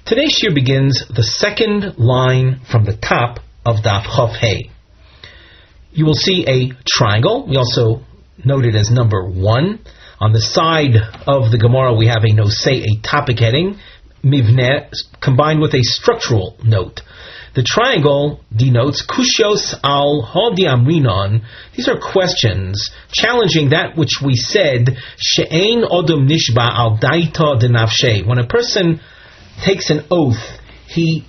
Today's shiur begins the second line from the top of Daf Chof Hey. You will see a triangle. We also note it as number 1. On the side of the Gemara we have a nosei, a topic heading, mivneh, combined with a structural note. The triangle denotes kushos al hodi amrinon. These are questions challenging that which we said, she'ein odom nishba al daita denafshe. When a person takes an oath, he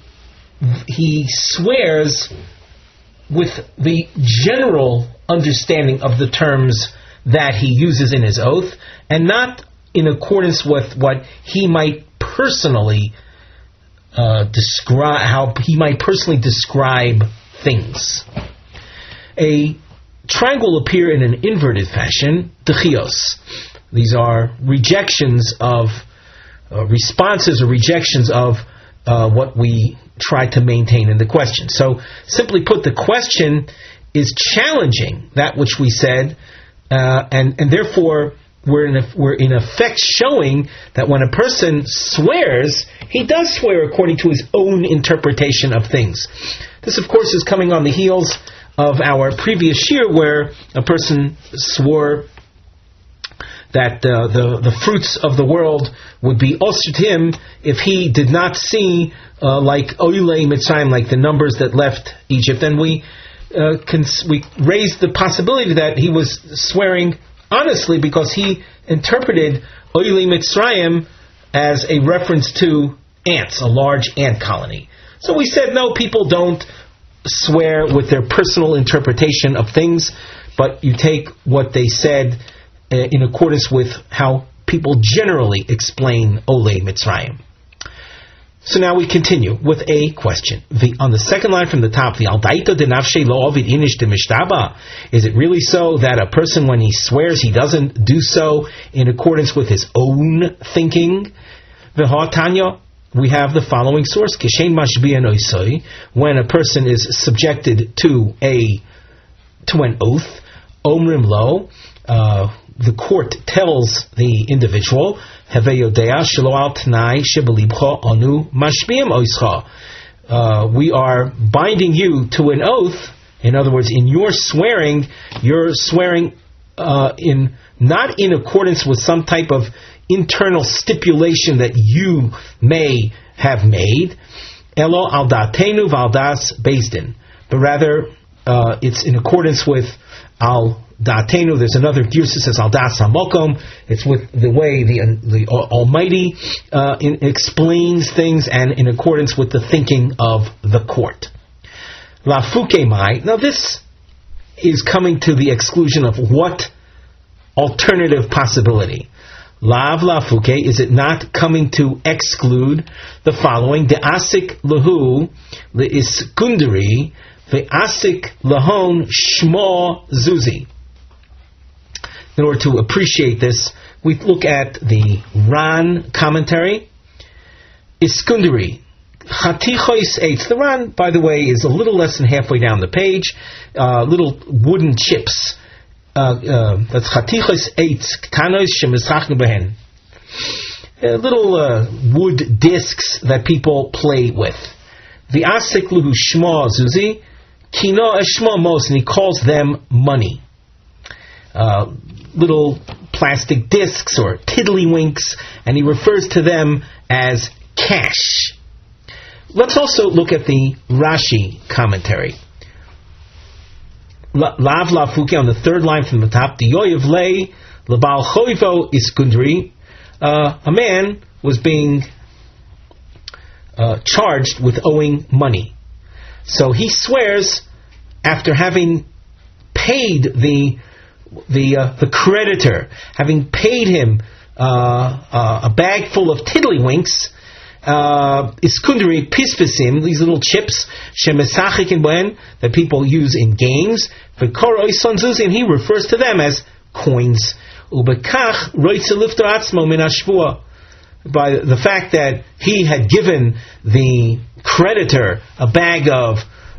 swears with the general understanding of the terms that he uses in his oath, and not in accordance with what he might personally describe, how he might personally describe things. A triangle will appear in an inverted fashion, dechios. These are rejections of responses or rejections of what we try to maintain in the question. So, simply put, the question is challenging that which we said, and therefore we're in effect showing that when a person swears, he does swear according to his own interpretation of things. This, of course, is coming on the heels of our previous shiur, where a person swore that the fruits of the world would be osher to him if he did not see like Oilei Mitzrayim, like the numbers that left Egypt. And we raised the possibility that he was swearing honestly because he interpreted Oilei Mitzrayim as a reference to ants, a large ant colony. So we said, no, people don't swear with their personal interpretation of things, but you take what they said in accordance with how people generally explain Olei Mitzrayim. So now we continue with a question. On the second line from the top, the Aldaita de Nafshe Lo Ovid Inish de Mishtaba. Is it really so that a person, when he swears, he doesn't do so in accordance with his own thinking? V'ha we have the following source: Kishein Mashbiya Noisoi, when a person is subjected to an oath, Omrim Lo, the court tells the individual, we are binding you to an oath. In other words, in your swearing, you're swearing not in accordance with some type of internal stipulation that you may have made, elo al datenu valdas bezdin, but rather it's in accordance with al Da'atenu. There's another girsa that says al das hamokom. It's with the way the Almighty explains things and in accordance with the thinking of the court. Lafuke mai. Now this is coming to the exclusion of what alternative possibility? Lav lafuke, is it not coming to exclude the following? De asik lahu le iskundari the asik lahon shmo zuzi. In order to appreciate this, we look at the Ran commentary. Iskundari, chatichois eitz. The Ran, by the way, is a little less than halfway down the page. Little wooden chips. That's chatichois eitz, ktanos shemischachnu behen. Little wood discs that people play with. The asik luhu shmo zuzi, kino eshmo mos, and he calls them money. Little plastic discs or tiddlywinks, and he refers to them as cash. Let's also look at the Rashi commentary. Lav lafuke, on the third line from the top, the yoyev lei lebal choivo iskundri. A man was being charged with owing money, so he swears after having paid the creditor, having paid him a bag full of tiddlywinks, iskundari pispasim, these little chips, shemesachik in buen, that people use in games, v'koroi sonzuzi, and he refers to them as coins. Ubekach roitze lifter atzmo min hashvua, by the fact that he had given the creditor a bag of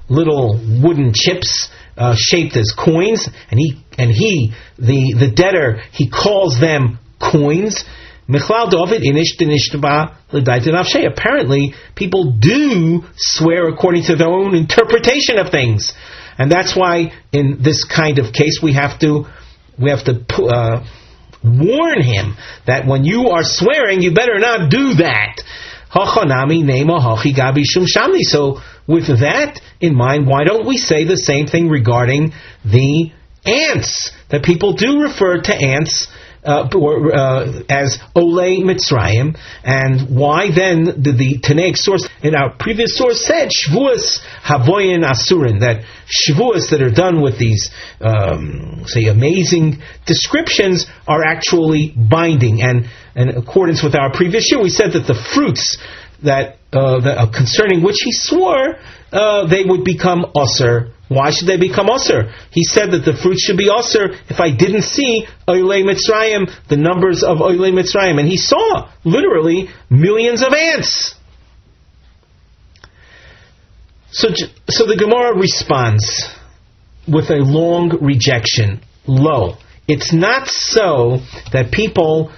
little wooden chips shaped as coins, and the debtor, he calls them coins. Apparently, people do swear according to their own interpretation of things, and that's why in this kind of case we have to warn him that when you are swearing, you better not do that. So with that in mind, why don't we say the same thing regarding the ants? That people do refer to ants as Olei Mitzrayim, and why then did the Tanaic source in our previous source said Shvuas Havoyin Asurin, that Shvuas that are done with these amazing descriptions are actually binding, and in accordance with our previous year we said that the fruits that concerning which he swore they would become Ozer. Why should they become Ozer? He said that the fruit should be Ozer if I didn't see Oilei Mitzrayim, the numbers of Oilei Mitzrayim. And he saw, literally, millions of ants. So the Gemara responds with a long rejection. Lo, it's not so that people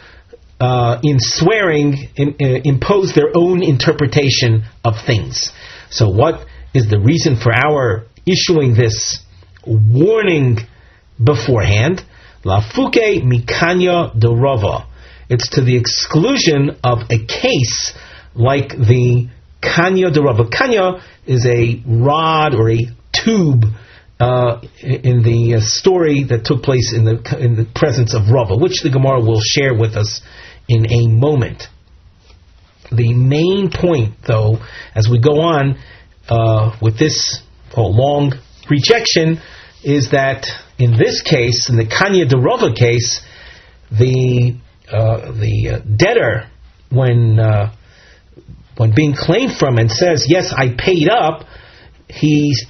in swearing impose their own interpretation of things. So what is the reason for our issuing this warning beforehand? Lafuke mikanya de rova. It's to the exclusion of a case like the kanya de rova. Kanya is a rod or a tube in the story that took place in the presence of Rava, which the Gemara will share with us in a moment. The main point, though, as we go on with this long rejection, is that in this case, in the Kanya de Rova case, the debtor, when being claimed from and says, "Yes, I paid up," he's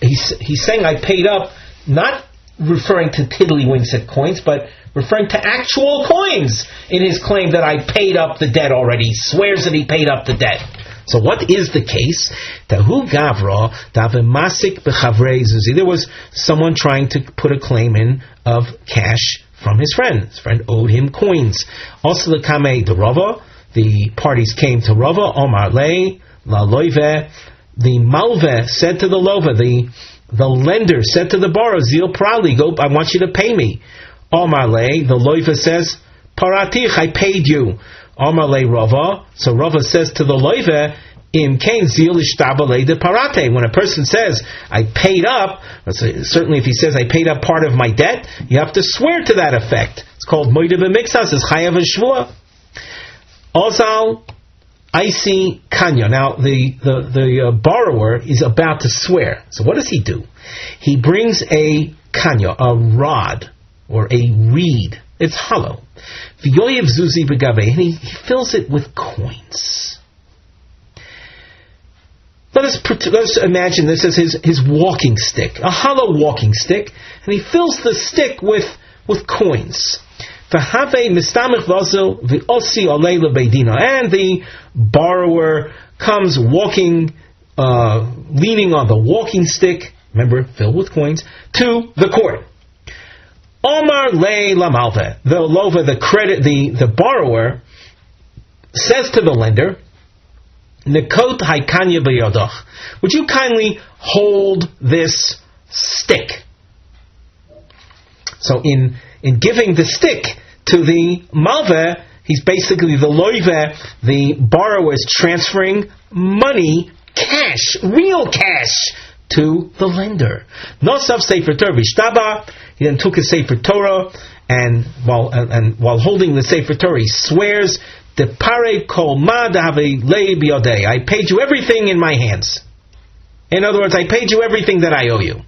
saying, "I paid up," not referring to tiddlywinks coins, but referring to actual coins in his claim that I paid up the debt already. He swears that he paid up the debt. So what is the case? Tahu gavra davemasik bechavrei zuzi. There was someone trying to put a claim in of cash from his friend. His friend owed him coins. Also the kamei de Rava. The parties came to Rava. Omar lei la loive. The malve said to the lova. The lender said to the borrower, Zil prali, go, I want you to pay me. Omar lei, the loiva says, Paratich, I paid you. Omar lei Rava. So Rava says to the loiva, Im kain zil ishtabale de parate. When a person says, I paid up, certainly if he says, I paid up part of my debt, you have to swear to that effect. It's called moide b'mixas, it's chayav v'shvua. Ozal, I see kanya. Now the borrower is about to swear. So what does he do? He brings a kanya, a rod or a reed. It's hollow. V'yoyev zuzi b'gaveh, and he fills it with coins. Let us imagine this as his walking stick, a hollow walking stick, and he fills the stick with coins. And the borrower comes walking, leaning on the walking stick, remember, filled with coins, to the court. Omar le la malve, the lova, the borrower says to the lender, Nekot haikanya b'yodach, would you kindly hold this stick? So in giving the stick to the malve, he's basically the loive, the borrower is transferring money, cash, real cash, to the lender. Nosav sefer Torah v'ishtaba, he then took his sefer Torah, and while holding the sefer Torah, he swears, Depare kol ma dahave lei biyodei, I paid you everything in my hands. In other words, I paid you everything that I owe you.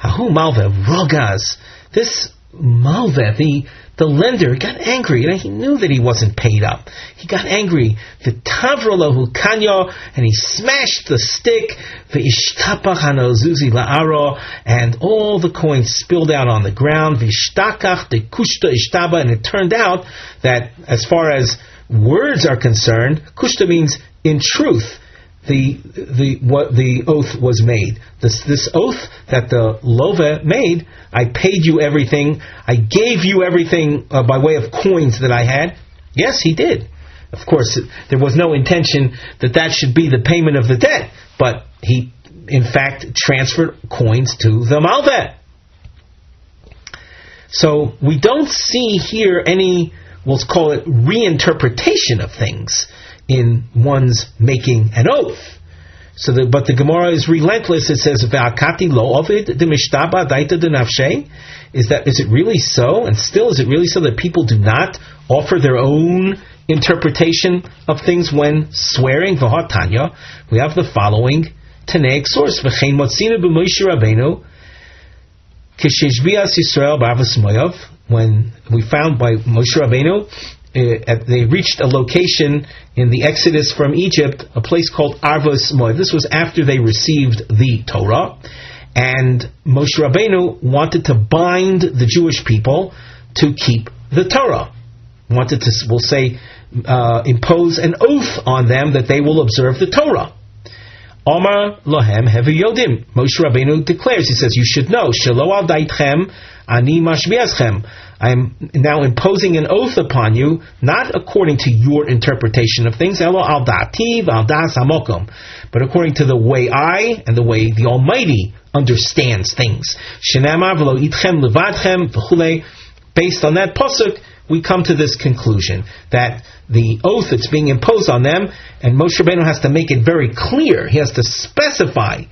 Hahu malve rogaz. This malve, the lender, got angry. He knew that he wasn't paid up. He got angry. V'tavrolahu kanya, and he smashed the stick. V'ishtapach hanozuzi la'aro, and all the coins spilled out on the ground. V'ishtakach de kushta ishtaba, and it turned out that as far as words are concerned, kushta means in truth. The oath was made. This oath that the lova made, I paid you everything, I gave you everything by way of coins that I had, Yes, he did. Of course, there was no intention that should be the payment of the debt, but he, in fact, transferred coins to the Malveh. So we don't see here any, we'll call it, reinterpretation of things in one's making an oath. But the Gemara is relentless. It says, "V'akati lo ovid demishtaba daita denafshe." Is it really so? And still, is it really so that people do not offer their own interpretation of things when swearing? V'hatanya, we have the following Tanaic source: "V'chein motzinu b'Moshe Rabbeinu k'sheshbias Yisrael b'avos moyav." When we found by Moshe Rabbeinu, they reached a location in the Exodus from Egypt, a place called Avos Moav. This was after they received the Torah, and Moshe Rabbeinu wanted to bind the Jewish people to keep the Torah. Wanted to, we'll say, impose an oath on them that they will observe the Torah. Omar lohem hevi yodim. Moshe Rabbeinu declares, he says, you should know, shelo al daitchem ani mashbiaschem. I am now imposing an oath upon you, not according to your interpretation of things, elo al da'ati v'al da'as hamokom, but according to the way I and the way the Almighty understands things. Shenamar v'lo itchem levadchem v'chulei. Based on that pasuk, we come to this conclusion that the oath that's being imposed on them, and Moshe Rabbeinu has to make it very clear. He has to specify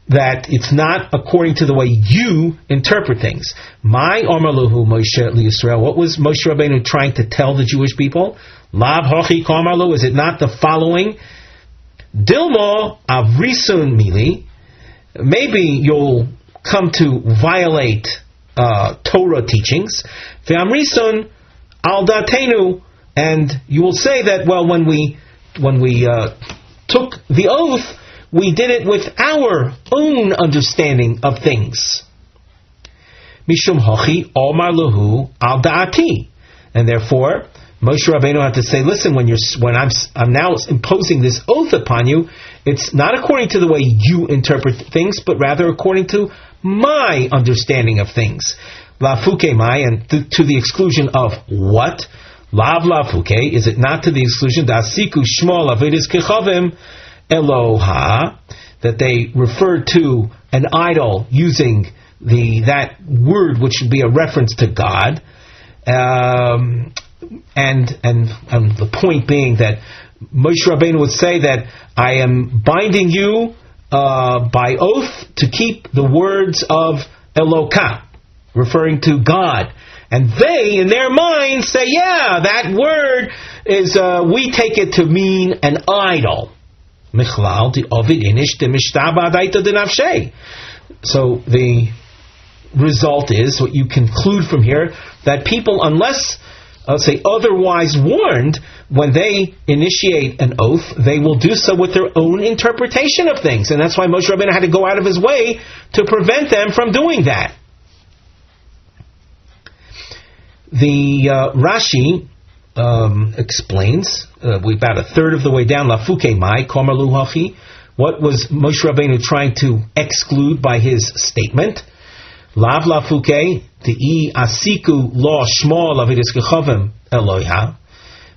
that it's not according to the way you interpret things. My Omarluhu Moshe Yisrael. What was Moshe Rabbeinu trying to tell the Jewish people? Lav hochi komarlu. Is it not the following? Dilmo avrisun mili. Maybe you'll come to violate Torah teachings. Ve'amrisun al datenu. And you will say that, well, when we took the oath, we did it with our own understanding of things. Mishum hochi omar lahu al da'ati. And therefore, Moshe Rabbeinu had to say, listen, when I'm now imposing this oath upon you, it's not according to the way you interpret things, but rather according to my understanding of things. La fuke mai, and to the exclusion of what? Lav la fuke, is it not to the exclusion? Da'asiku shmo lavidis kechavim Eloha, that they refer to an idol using that word which should be a reference to God, and the point being that Moshe Rabbeinu would say that I am binding you by oath to keep the words of Eloka, referring to God. And they, in their minds, say, yeah, that word is, we take it to mean an idol. So the result is, what you conclude from here, that people, unless, say, otherwise warned, when they initiate an oath, they will do so with their own interpretation of things. And that's why Moshe Rabbeinu had to go out of his way to prevent them from doing that. The Rashi explains, we about a third of the way down, Lafuke mai komarlu hachi. What was Moshe Rabbeinu trying to exclude by his statement? Lav lafuke the asiku lo shmo lavidis kechavim Eloha.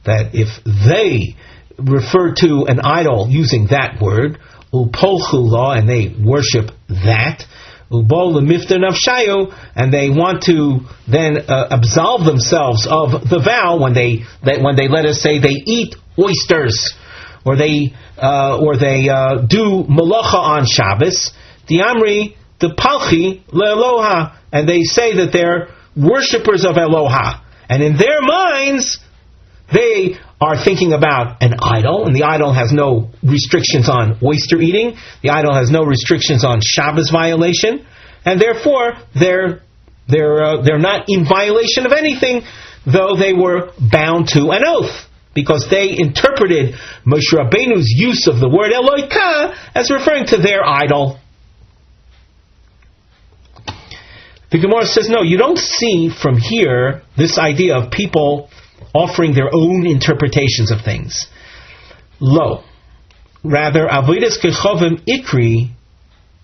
That if they refer to an idol using that word, upolchu lo, and they worship that, ubol lemifter nafshayu, and they want to then absolve themselves of the vow when they let us say they eat oysters, or they do malacha on Shabbos, the amri the palchi le'eloha, and they say that they're worshippers of Eloha, and in their minds they are thinking about an idol, and the idol has no restrictions on oyster eating, the idol has no restrictions on Shabbos violation, and therefore they're not in violation of anything, though they were bound to an oath, because they interpreted Moshe Rabbeinu's use of the word Eloika as referring to their idol. The Gemara says, no, you don't see from here this idea of people offering their own interpretations of things. Lo. Rather, avodas kechavim ikri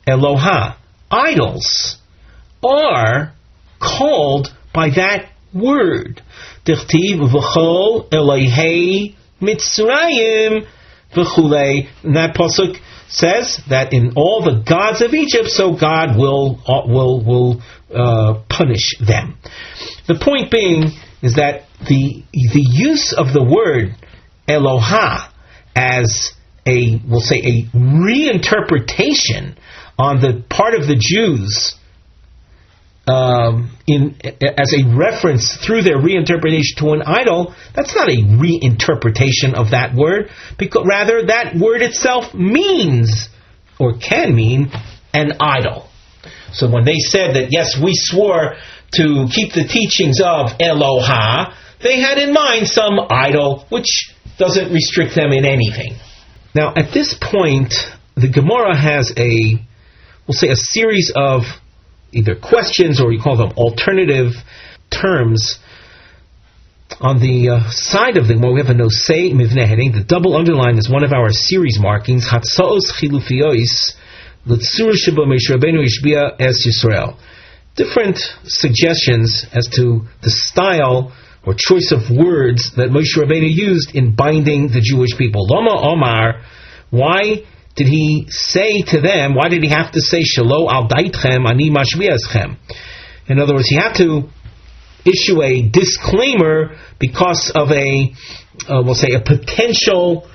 Eloha. Idols are called by that word. Dichtiv v'chol Elohei Mitzrayim v'chulei. And that pasuk says that in all the gods of Egypt, so God will punish them. The point being is that the use of the word Elohah as a reinterpretation on the part of the Jews as a reference through their reinterpretation to an idol, that's not a reinterpretation of that word, because rather that word itself means, or can mean, an idol. So when they said that, yes, we swore to keep the teachings of Elohah, they had in mind some idol, which doesn't restrict them in anything. Now, at this point, the Gemara has a series of either questions, or you call them alternative terms. On the side of the Gemara, we have a nosei mivneh heading. The double underline is one of our series markings. Hatzaos chilufiyos l'tzura sheba Moshe Rabbeinu ishbia es Yisrael. Different suggestions as to the style or choice of words that Moshe Rabbeinu used in binding the Jewish people. Lama Omar, why did he say to them, why did he have to say, Shelo al daitchem ani mashviaschem? In other words, he had to issue a disclaimer because of a potential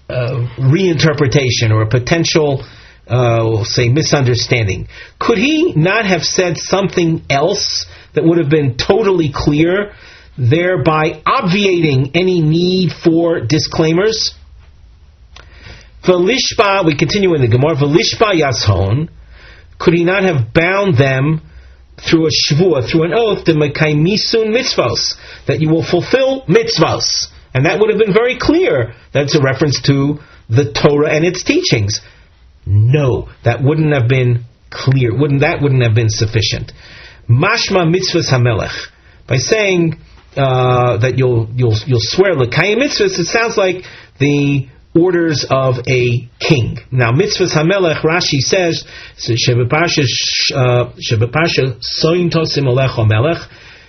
reinterpretation or a potential, misunderstanding. Could he not have said something else that would have been totally clear, thereby obviating any need for disclaimers? V'lishba, we continue in the Gemara, V'lishba yashon, could he not have bound them through a shvuah, through an oath, the mekaimisun mitzvos, that you will fulfill mitzvos? And that would have been very clear. That's a reference to the Torah and its teachings. No, that wouldn't have been clear. That wouldn't have been sufficient. Mashma mitzvahs hamelech. By saying that you'll swear l'kayim mitzvahs, it sounds like the orders of a king. Now, mitzvahs hamelech, Rashi says, shebepasha soim tosim olech hamelech,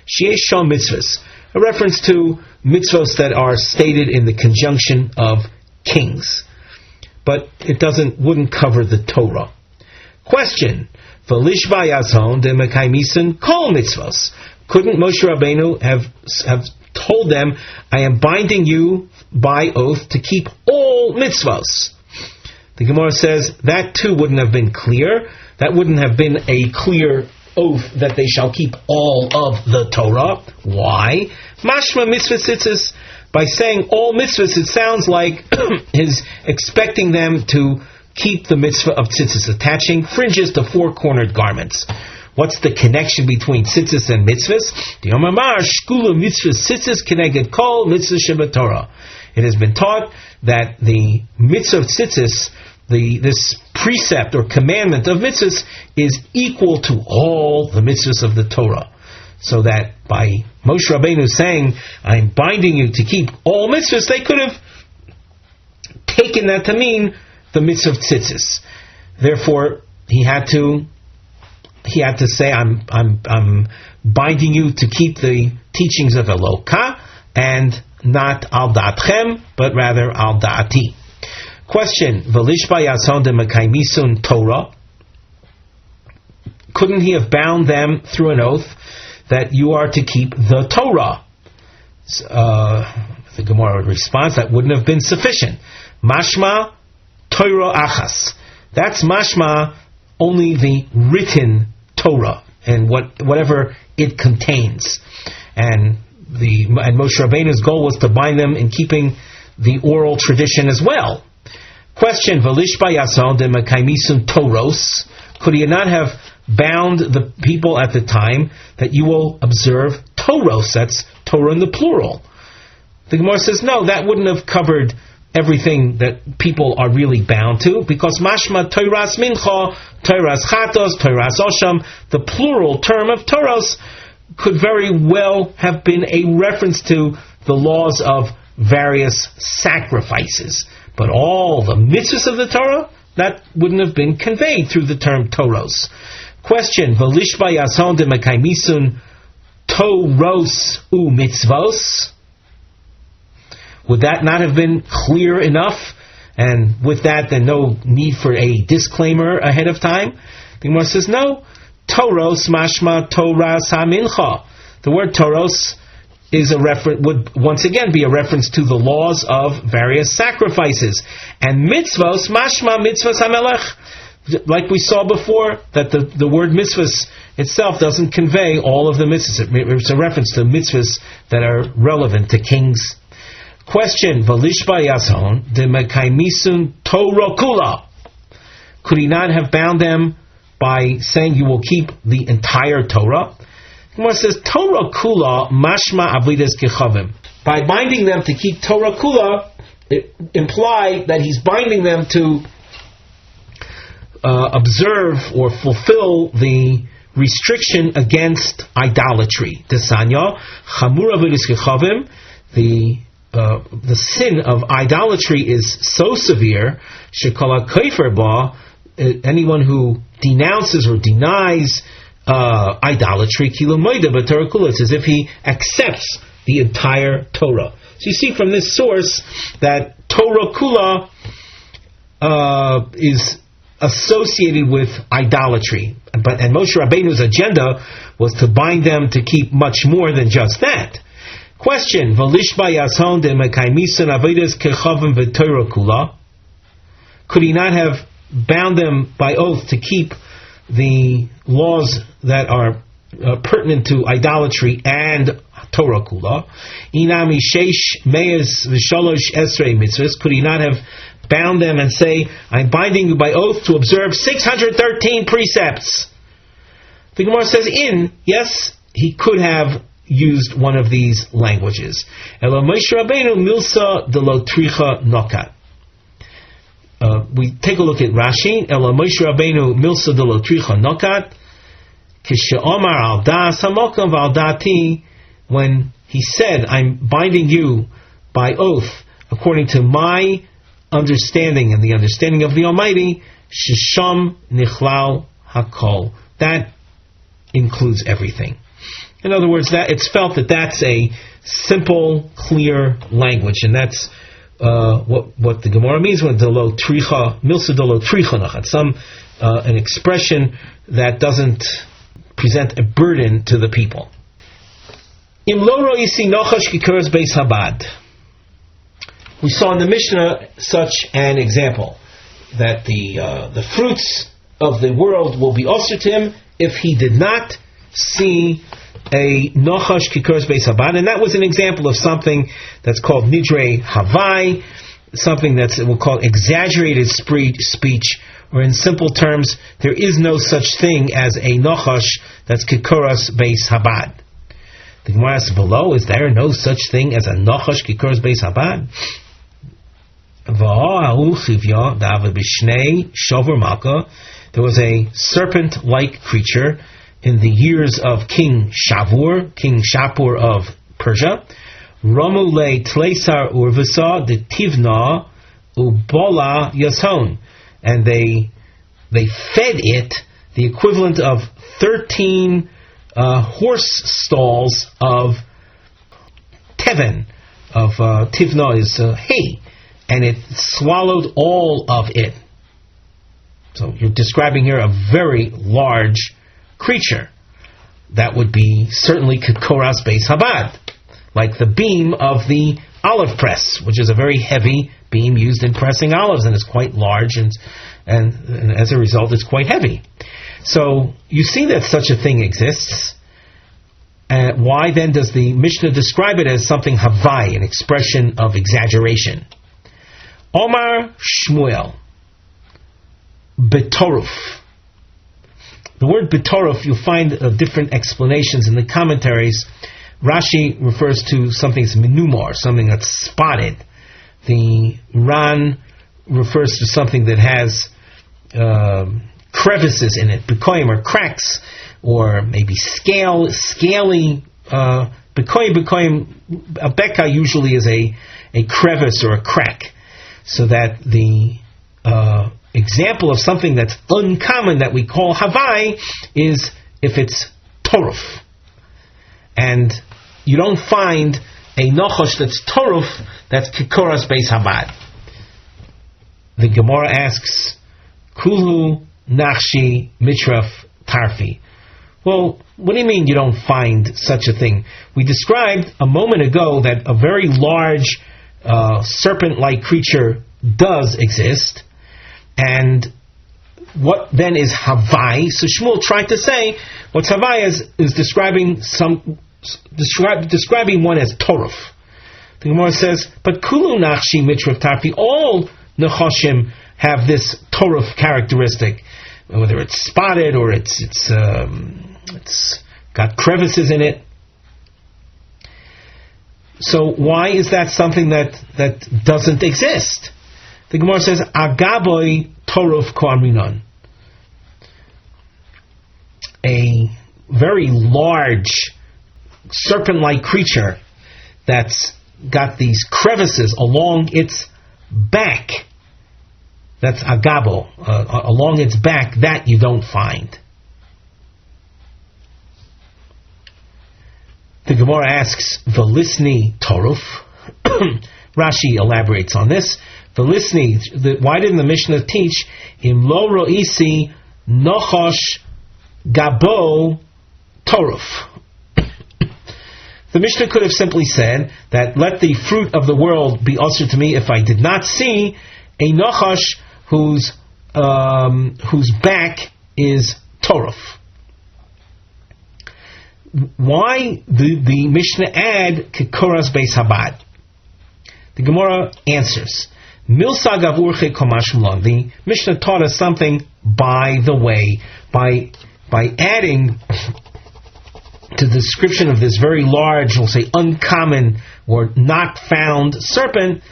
sheyesh shom mitzvahs, a reference to mitzvahs that are stated in the conjunction of kings. But it wouldn't cover the Torah. Question: V'lishba yazon de mekaimisun kol mitzvos. Couldn't Moshe Rabbeinu have told them, I am binding you by oath to keep all mitzvos? The Gemara says that too wouldn't have been clear. That wouldn't have been a clear oath that they shall keep all of the Torah. Why? Mashma mitzvah tzitzis. By saying all mitzvahs, it sounds like he's expecting them to keep the mitzvah of tzitzis, attaching fringes to four-cornered garments. What's the connection between tzitzis and mitzvahs? The Omamar shkula mitzvahs tzitzis keneged kol mitzvah sheba Torah. It has been taught that the mitzvah of tzitzis, this precept or commandment of mitzvahs, is equal to all the mitzvahs of the Torah. So that by Moshe Rabbeinu saying, I'm binding you to keep all mitzvahs, they could have taken that to mean the mitzvah of tzitzis. Therefore, he had to say, I'm binding you to keep the teachings of Eloka, and not al da'atchem, but rather al da'ati. Question: V'lishba yason de mekaimisun Torah. Couldn't he have bound them through an oath that you are to keep the Torah? The Gemara responds that wouldn't have been sufficient. Mashma Torah achas. That's mashma, only the written Torah and whatever it contains. And Moshe Rabbeinu's goal was to bind them in keeping the oral tradition as well. Question: V'lishba yason de mekaimisun Toros. Could he not have bound the people at the time that you will observe Toros? That's Torah in the plural. The Gemara says no, that wouldn't have covered everything that people are really bound to, because mashma Toras mincha, Toras chatos, Toras osham, the plural term of Toros, could very well have been a reference to the laws of various sacrifices. But all the mitzvahs of the Torah, that wouldn't have been conveyed through the term Toros. Question: V'lishba yason de mekaimisun Toros u mitzvos. Would that not have been clear enough? And with that, then no need for a disclaimer ahead of time? The Gemara says, no. Toros mashma Toras hamincha. The word Toros would once again be a reference to the laws of various sacrifices. And mitzvos mashma mitzvos hamelech. Like we saw before, that the word mitzvos itself doesn't convey all of the mitzvahs. It's a reference to mitzvahs that are relevant to kings. Question: Valishba Yason de Mekaimisun Torah Kula. Could he not have bound them by saying you will keep the entire Torah? Gemara says Torah Kula mashma avidas kechavim. By binding them to keep Torah Kula, it implied that he's binding them to observe or fulfill the restriction against idolatry. Desanya chamur avidas kechavim. The sin of idolatry is so severe, shekala kaifer ba, anyone who denounces or denies idolatry, kilo moida b'Torah kula, it's as if he accepts the entire Torah. So you see from this source that Torah kula is associated with idolatry, and Moshe Rabbeinu's agenda was to bind them to keep much more than just that. Question: Valishba Yason de Mekaimisun Avidas Kechavim v'Torah Kula. Could he not have bound them by oath to keep the laws that are pertinent to idolatry and Torah Kula? Inami Sheish Meis v'Shalosh Esrei Mitzvahs. Could he not have bound them and say, I'm binding you by oath to observe 613 precepts? The Gemara says, yes, he could have used one of these languages. Ela Moshe Rabbeinu milsa de lo tricha nokat. We take a look at Rashi. Ela Moshe Rabbeinu milsa de lo tricha nokat. Kishe'omar al das hamokam v'al dati. When he said, I'm binding you by oath according to my understanding and the understanding of the Almighty, shesham nichlal hakol. That includes everything. In other words, that it's felt that that's a simple, clear language, and that's what the Gemara means when delo tricha milsa delo tricha nachat. An expression that doesn't present a burden to the people. Im lo ro'isi nochash kikuras beis habad. We saw in the Mishnah such an example that the fruits of the world will be osir to him if he did not see a nochash kikuras beis habad, and that was an example of something that's called nidre havai, something that's we'll call exaggerated speech, or in simple terms, there is no such thing as a nochash that's kikuras beis habad. The Gemara asks below, is there no such thing as a nochash kikuras beis habad? There was a serpent-like creature in the years of King Shapur of Persia. Romule Tleisar Urvasa de Tivna Ubola Yason. And they fed it the equivalent of 13 horse stalls of Teven. Tivna is hay. And it swallowed all of it. So you're describing here a very large creature. That would be certainly kikoras beis habad, like the beam of the olive press, which is a very heavy beam used in pressing olives, and it's quite large, and as a result it's quite heavy. So you see that such a thing exists. Why then does the Mishnah describe it as something havai, an expression of exaggeration? Omar Shmuel Betoruf. The word Betoruf, you'll find different explanations in the commentaries. Rashi refers to something as menumar, something that's spotted. The Ran refers to something that has crevices in it, bekoyim, or cracks, or maybe scaly. Bekoyim, a beka usually is a crevice or a crack. So that the example of something that's uncommon that we call havai is if it's toruf. and you don't find a nochosh that's toruf, that's kikoras beis habad. The Gemara asks, Kulu nachshi mitraf tarfi. Well, what do you mean you don't find such a thing? We described a moment ago that a very large serpent-like creature does exist, and what then is Havai? So Shmuel tried to say what Havai is describing describing one as Toruf. The Gemara says, but Kulu Nachshi Mitraf Tarfi, all Nechoshim have this Toruf characteristic, whether it's spotted or it's got crevices in it. So why is that something that doesn't exist? The Gemara says, Agaboy Toruf Ko'amrinon. A very large serpent-like creature that's got these crevices along its back. That's Agabo, along its back, that you don't find. The Gemara asks, Velisni Toruf. Rashi elaborates on this. Velisni, why didn't the Mishnah teach, Im lo ro'isi nochosh gabo Toruf? The Mishnah could have simply said that let the fruit of the world be usher to me if I did not see a nochosh whose back is Toruf. Why the Mishnah add Kikoras Beis Habad? The Gemara answers, Milsa Gavurche Komashmlon. The Mishnah taught us something by the way, by adding to the description of this very large, we'll say uncommon or not found serpent,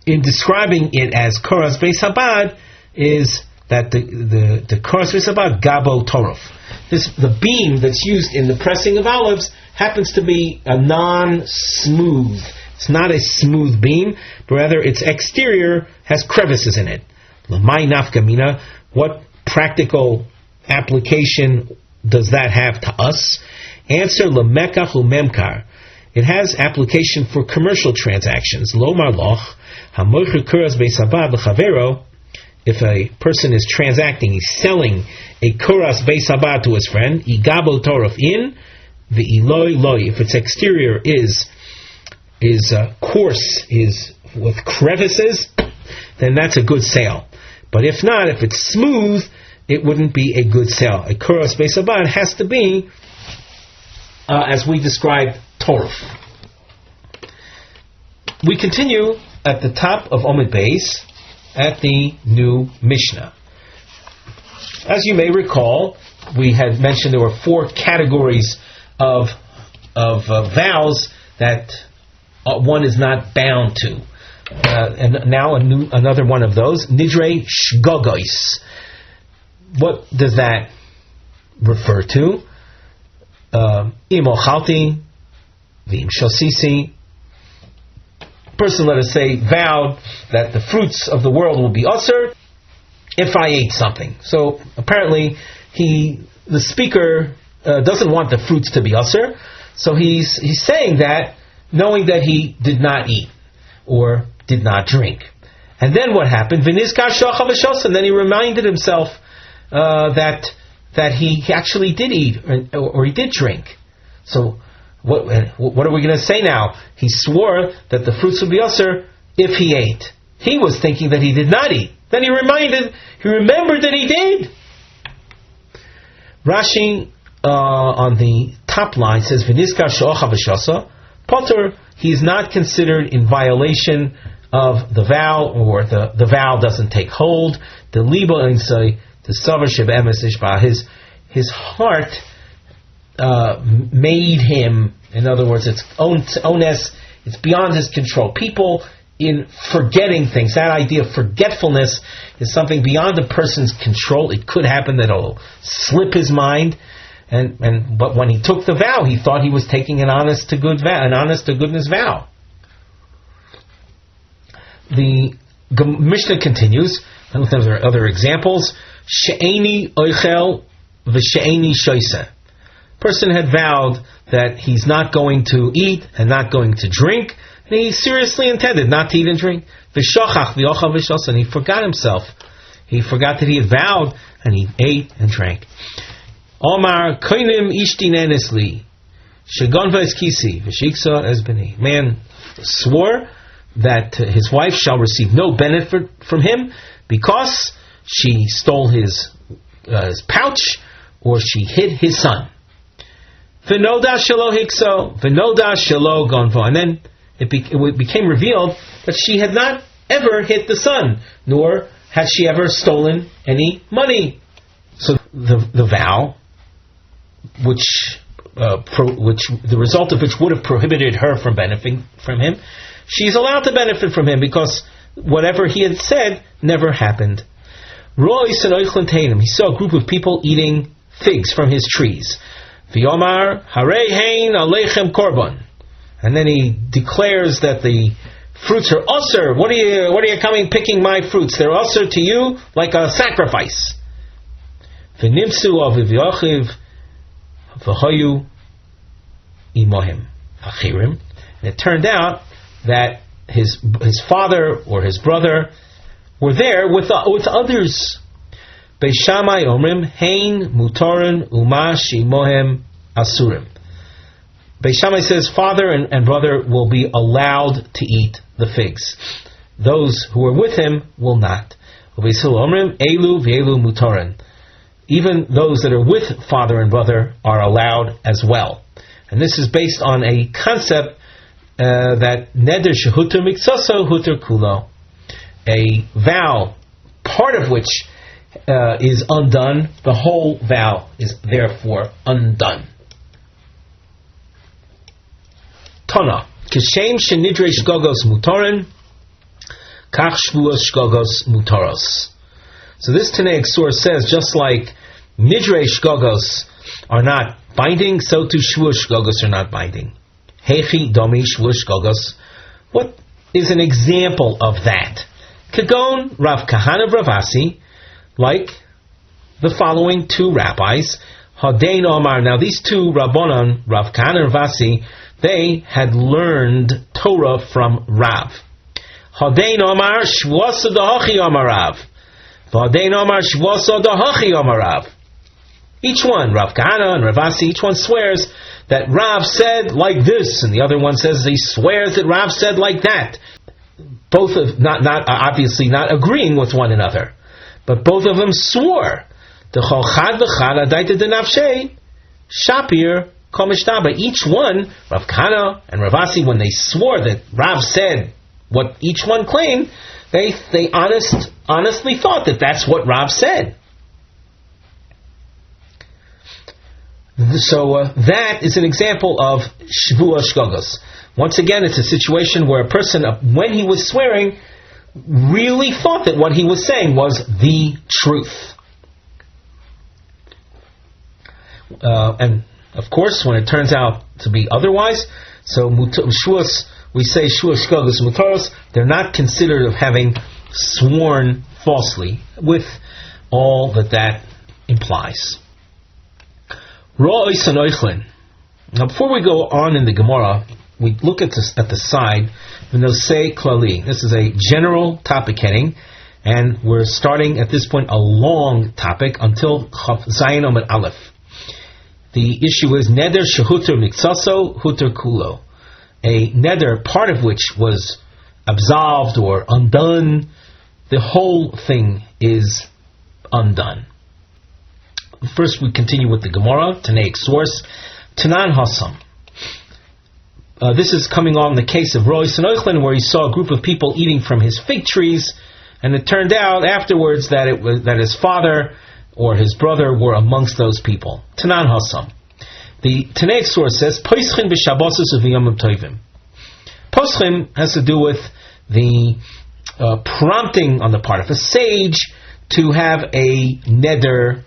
in describing it as Koras Beis Habad, is that the Koras Beis Habad Gabo Toruf. The beam that's used in the pressing of olives happens to be a non-smooth. It's not a smooth beam, but rather its exterior has crevices in it. L'may nafkamina. What practical application does that have to us? Answer, L'mekach u'memkar. It has application for commercial transactions. Lomar loch, hamoicher kuras beis habad l'chavero. If a person is transacting, he's selling a kuras beis habad to his friend, igabo toruf in, the iloi loi. If its exterior is coarse, is with crevices, then that's a good sale. But if not, if it's smooth, it wouldn't be a good sale. A kuras beis habad has to be, as we described, toruf. We continue at the top of Omid Beis at the new Mishnah. As you may recall, we had mentioned there were 4 categories of vows that one is not bound to. And now another one of those, Nidre Shgogois. What does that refer to? Im ochalti, v'im shosisi. Person, let us say, vowed that the fruits of the world will be usher if I ate something. So apparently, the speaker doesn't want the fruits to be usher, so he's saying that knowing that he did not eat or did not drink. And then what happened? V'nizkar shocha v'shosa. And then he reminded himself that he actually did eat or he did drink. So what are we going to say now? He swore that the fruits would be usher if he ate. He was thinking that he did not eat. Then he remembered that he did. Rashi on the top line says, V'nizkar shocha v'shosa, Potter, he is not considered in violation of the vow, or the vow doesn't take hold. The libo insay, the savar sheb emes ishba, his heart made him. In other words, it's onus. It's beyond his control. People in forgetting things, that idea of forgetfulness is something beyond a person's control. It could happen that it'll slip his mind. But when he took the vow, he thought he was taking an honest to goodness vow. The Mishnah continues, and there are other examples. She'eni oichel v'she'eni shoyse. Person had vowed that he's not going to eat and not going to drink, and he seriously intended not to eat and drink. And he forgot himself. He forgot that he had vowed, and he ate and drank. Omar koinim ishti nenesli shegonva es kisi v'shiksa es b'ni. Man swore that his wife shall receive no benefit from him because she stole his pouch or she hid his son. V'noda shelo hikso v'noda shelo gonvo. And then it became revealed that she had not ever hit the son, nor had she ever stolen any money. So the vow, which the result of which would have prohibited her from benefiting from him, she's allowed to benefit from him because whatever he had said never happened. He saw a group of people eating figs from his trees. V'yomar harei hein aleichem korban. And then he declares that the fruits are Ozer. What are you coming picking my fruits? They're Ozer to you like a sacrifice. V'nimsu aviv Yachiv v'hayu imohim achirim. And it turned out that his father or his brother were there with others. Beis Shammai omrim hein mutorin umash imohem asurim. Beis Shammai says father and brother will be allowed to eat the figs. Those who are with him will not. Beis Hillel omrim elu v'elu mutorin. Even those that are with father and brother are allowed as well. And this is based on a concept that neder shehuter miksaso huter kulo. A vow, part of which is undone, the whole vow is therefore undone. Tana, kishem shenidre shgogos mutorin, kach shvuos shgogos mutoros. So this Tanaic source says, just like nidre shgogos are not binding, so too shvuos shgogos are not binding. Hechi domi shvuos shgogos. What is an example of that? Kagon Rav Kahana Ravasi, like the following two rabbis, Hadein Omar. Now these two Rabbanon, Rav Kahana Ravasi, they had learned Torah from Rav. Hadein Omar Shvasa Dahachi Omar Rav. Hadein Omar Shvasa Dahachi Omar Rav. Each one, Rav Kahana and Ravasi, each one swears that Rav said like this, and the other one says he swears that Rav said like that. Both of not obviously not agreeing with one another, but both of them swore. The cholchad v'chad adaita denafshei shapir komishtaba. Each one, Rav Kahana and Ravasi, when they swore that Rav said what each one claimed, they honestly thought that that's what Rav said. So that is an example of shvuah shgogos. Once again, it's a situation where a person, when he was swearing, really thought that what he was saying was the truth. And, of course, when it turns out to be otherwise, so we say shvuah shgogos mutaros, they're not considered of having sworn falsely, with all that implies. Now, before we go on in the Gemara, we look at the side, V'nosei klali. This is a general topic heading, and we're starting at this point a long topic until Chaf Zayin Omid Aleph. The issue is neder shehuter miksaso huter kulo. A neder, part of which was absolved or undone, the whole thing is undone. First, we continue with the Gemara, Tanaic source, Tanan Hasam. This is coming on the case of Roy Sanoichlin, where he saw a group of people eating from his fig trees, and it turned out afterwards that his father or his brother were amongst those people. Tanan Hasam. The Tanaic source says, Poischim b'shabbosos uv'yomim tovim. Poischim has to do with the prompting on the part of a sage to have a neder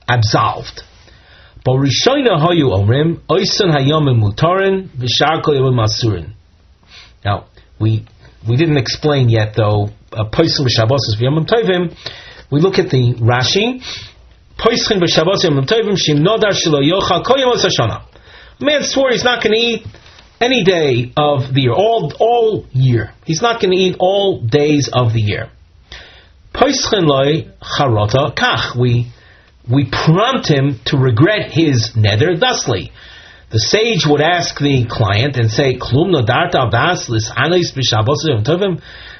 absolved. Now, we didn't explain yet, though, we look at the Rashi, A man swore he's not going to eat any day of the year, all year. He's not going to eat all days of the year. We prompt him to regret his neder thusly. The sage would ask the client and say,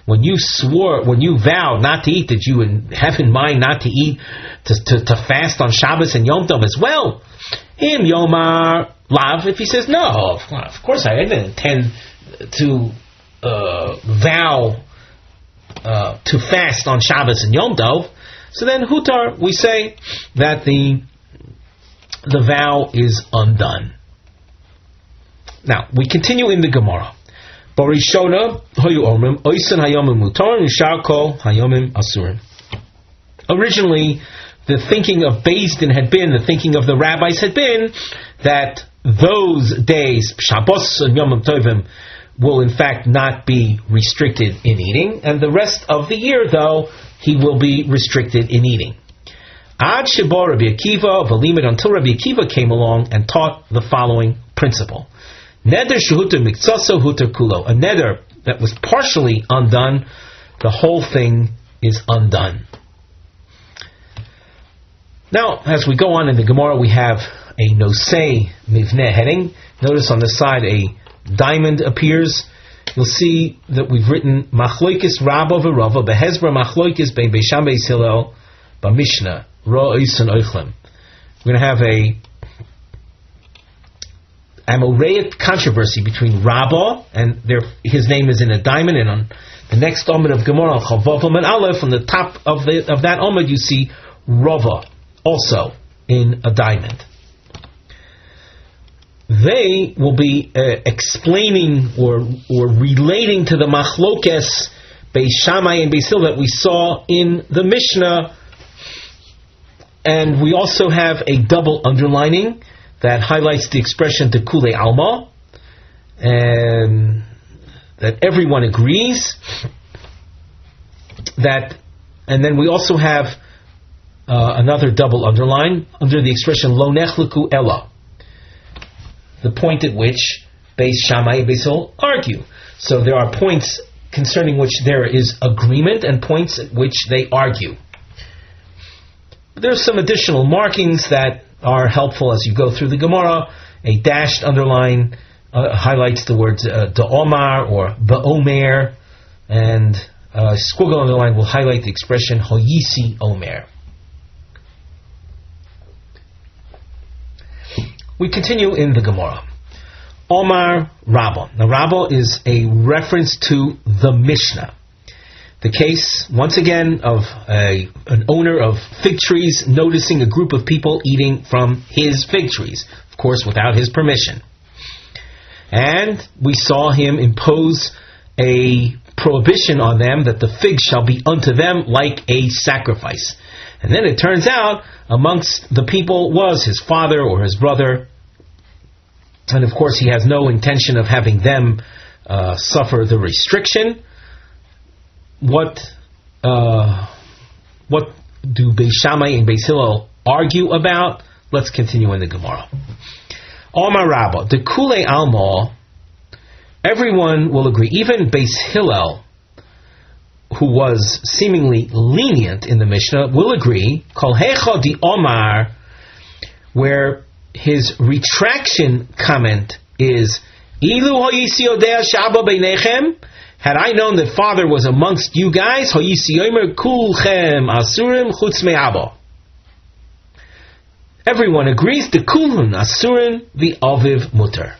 when you vowed not to eat, did you have in mind not to eat, to fast on Shabbos and Yom Tov as well? Im Yomar Lav, if he says, no, of course I didn't intend to vow to fast on Shabbos and Yom Tov, so then Hutar, we say that the vow is undone. Now, we continue in the Gemara. Barishona hoyu omrim oisen hayomim mutarim ushar kol hayomim asurim. Originally, the thinking of Beis Din had been, the thinking of the rabbis had been, that those days, Shabbos and Yom Tovim, will in fact not be restricted in eating, and the rest of the year, though, he will be restricted in eating. Ad Sheba Rabbi Akiva v'limid, until Rabbi Akiva came along and taught the following principle: Neder shehuter miktsasa huter kulo. A neder that was partially undone, the whole thing is undone. Now, as we go on in the Gemara, we have a nosei mivneh heading. Notice on the side a diamond appears. You'll see that we've written Machloikis Rabba v'Rava behezbra Machloikis bein Beisham beis Hillel b'Mishnah Ra Oisen Oichlem. We're going to have a Amoreic controversy between Rabba, and his name is in a diamond, and on the next Omid of Gemara, Chavav and Aleph, on the top of that Omid you see Rava, also in a diamond. They will be explaining or relating to the Machlokes Beis Shammai and Beis Hillel that we saw in the Mishnah, and we also have a double underlining that highlights the expression Tekule Alma, and that everyone agrees that, and then we also have another double underline under the expression Lo Nechleku Ella, the point at which Beis Shammai and Beis Hillel argue. So there are points concerning which there is agreement and points at which they argue. There's some additional markings that are helpful as you go through the Gemara. A dashed underline highlights the words Da'omar or Ba'omer, and a squiggle underline will highlight the expression Hoyisi Omer. We continue in the Gemara. Omar Rabba. Now Rabba is a reference to the Mishnah. The case, once again, of an owner of fig trees noticing a group of people eating from his fig trees, of course without his permission. And we saw him impose a prohibition on them that the fig shall be unto them like a sacrifice. And then it turns out amongst the people was his father or his brother, and of course he has no intention of having them suffer the restriction. What do Beis Shammai and Beis Hillel argue about? Let's continue in the Gemara. Omar Rabba, the Kule Alma, everyone will agree, even Beis Hillel, who was seemingly lenient in the Mishnah, will agree, Kol Hecha di Omar, where his retraction comment is, Ilu hoyisi odea shaba beinechem, had I known that father was amongst you guys, hoyisi yomer kulchem asurim chutz me'abo. Everyone agrees, the kulun asurim, the aviv mutar.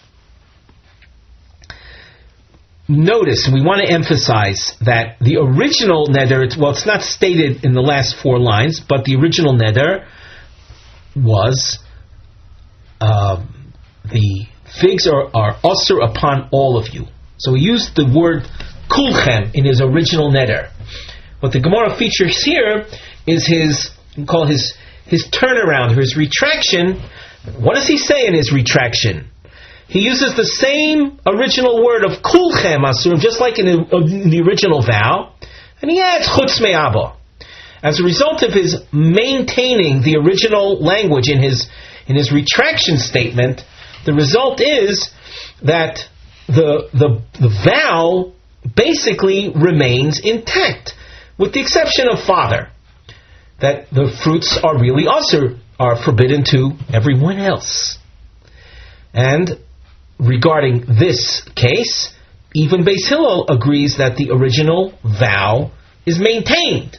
Notice, and we want to emphasize that the original neder, it's not stated in the last 4 lines, but the original neder was the figs are usher upon all of you. So he used the word kulchem in his original neder. What the Gemara features here is his turnaround, his retraction. What does he say in his retraction? He uses the same original word of kulchem asurim, just like in the original vow, and he adds chutz me'abo. as a result of his maintaining the original language in his retraction statement, the result is that the vow basically remains intact, with the exception of father, that the fruits are really Ozer, are forbidden to everyone else. And regarding this case, even Beis Hillel agrees that the original vow is maintained.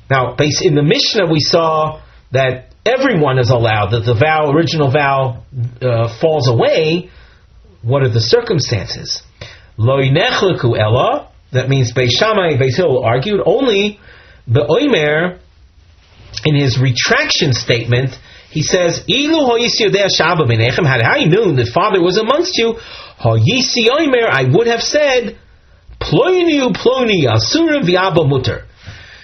Now, in the Mishnah we saw that everyone is allowed, that the original vow falls away. What are the circumstances? Lo yinechleku ella, that means Beis Shammai and Beis Hillel argued, only be'omer, in his retraction statement, he says, Ilu hoyisi yodea sha'aba b'nechem, had I known that father was amongst you, hoyisi omer, I would have said, ploini uploni asurim v'abba mutter.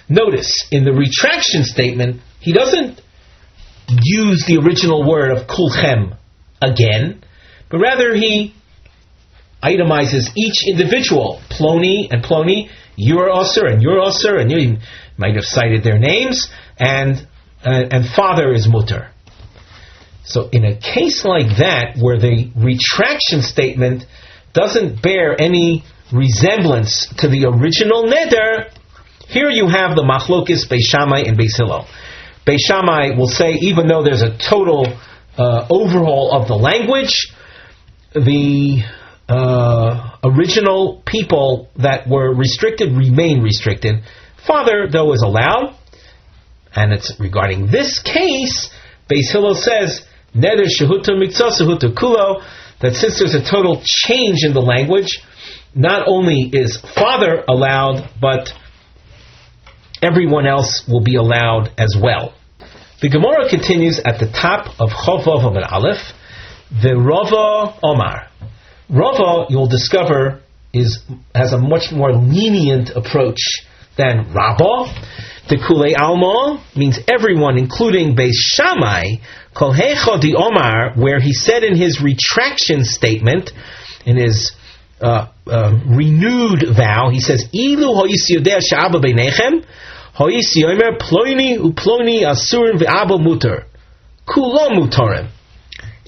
Notice, in the retraction statement, he doesn't use the original word of kulchem again, but rather he itemizes each individual, ploni and ploni, you're Ozer and you're Ozer, and you might have cited their names, and father is mutter. So in a case like that, where the retraction statement doesn't bear any resemblance to the original neder, here you have the machlokis Beis Shammai and Beis Hillel. Beis Shammai will say, even though there's a total overhaul of the language, the original people that were restricted remain restricted. Father, though, is allowed. And it's regarding this case, Beis Hillel says, Neder shehuta miktzah shehuta kulo, that since there's a total change in the language, not only is father allowed, but everyone else will be allowed as well. The Gemara continues at the top of Chav Vav Amud Aleph, the Rava Omar. Rava, you'll discover, has a much more lenient approach than Rabbah. The Kulei Alma means everyone, including Beis Shammai, Kol Hecha di Omar, where he said in his retraction statement, in his renewed vow, he says, Ilu hoyisi yodea she'aba beinechem, hoyisi yomer ploini uploni asurim ve'aba muter, kulo mutarim.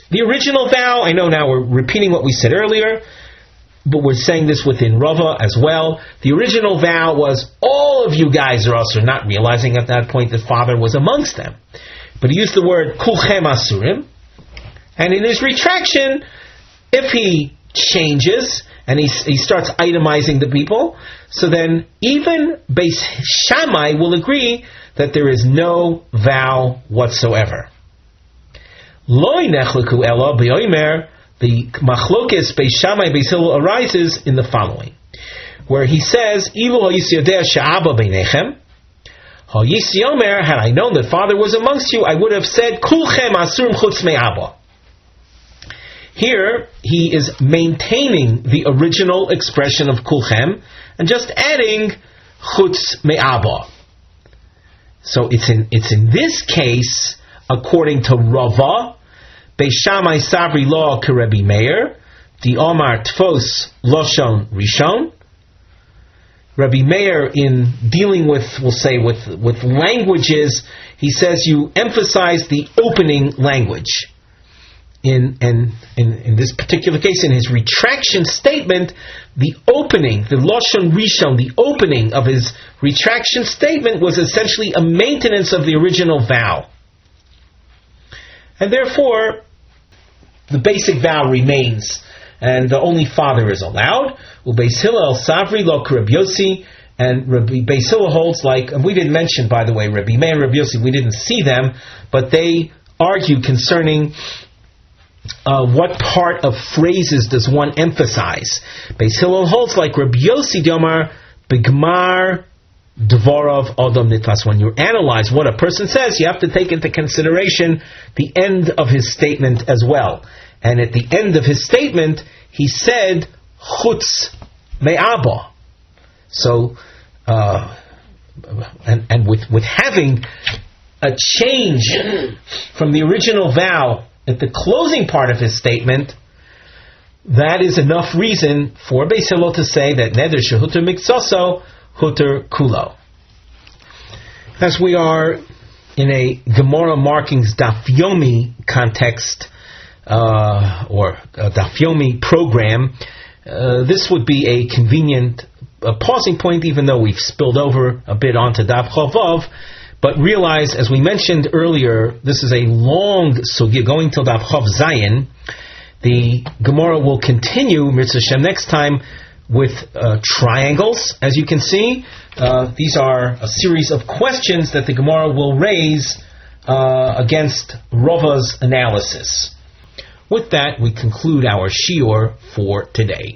The original vow, I know now we're repeating what we said earlier, but we're saying this within Rava as well. The original vow was, all of you guys are Ozer, not realizing at that point that father was amongst them. But he used the word kulchem asurim, and in his retraction, if he changes, and he starts itemizing the people, so then even Beis Shammai will agree that there is no vow whatsoever. Loi nechleku ela b'yomer, the machlokes Beis Shammai Beis Hillel arises in the following, where he says, Ilu hoyisi yodea she'aba beinechem, hoyisi yomer, had I known that father was amongst you, I would have said, kulchem asurim chutz me'aba. Here, he is maintaining the original expression of kulchem, and just adding chutz me'aba. So it's in this case, according to Rava, Beis Shammai Savri Law Kerebi Meir, the Omar Tfos Loshon Rishon. Rabbi Meir, in dealing with, we'll say, with languages, he says you emphasize the opening language. In this particular case, in his retraction statement, the opening, the Loshon Rishon, the opening of his retraction statement was essentially a maintenance of the original vow. And therefore, the basic vow remains, and the only father is allowed. Beis Hillel Savri Lo Rabbi Yossi, and Beis Hillel holds like, and we didn't mention, by the way, Rabbi Meir and Rabbi Yossi, we didn't see them, but they argue concerning what part of phrases does one emphasize. Beis Hillel holds like Rabbi Yossi Diomar B'gmar Dvorov Adam Nitlas. When you analyze what a person says, you have to take into consideration the end of his statement as well. And at the end of his statement, he said chutz me'aba. So, and with having a change from the original vow at the closing part of his statement, that is enough reason for Beis Hillel to say that neder shehuter mikzoso huter kulo. As we are in a Gemara markings Daf Yomi context, or a Daf Yomi program, this would be a convenient pausing point, even though we've spilled over a bit onto Daf Chavav. But realize, as we mentioned earlier, this is a long sugya going till Daf Chav Zayin. The Gemara will continue, Mitzvah Shem, next time with triangles. As you can see, these are a series of questions that the Gemara will raise against Rava's analysis. With that, we conclude our shiur for today.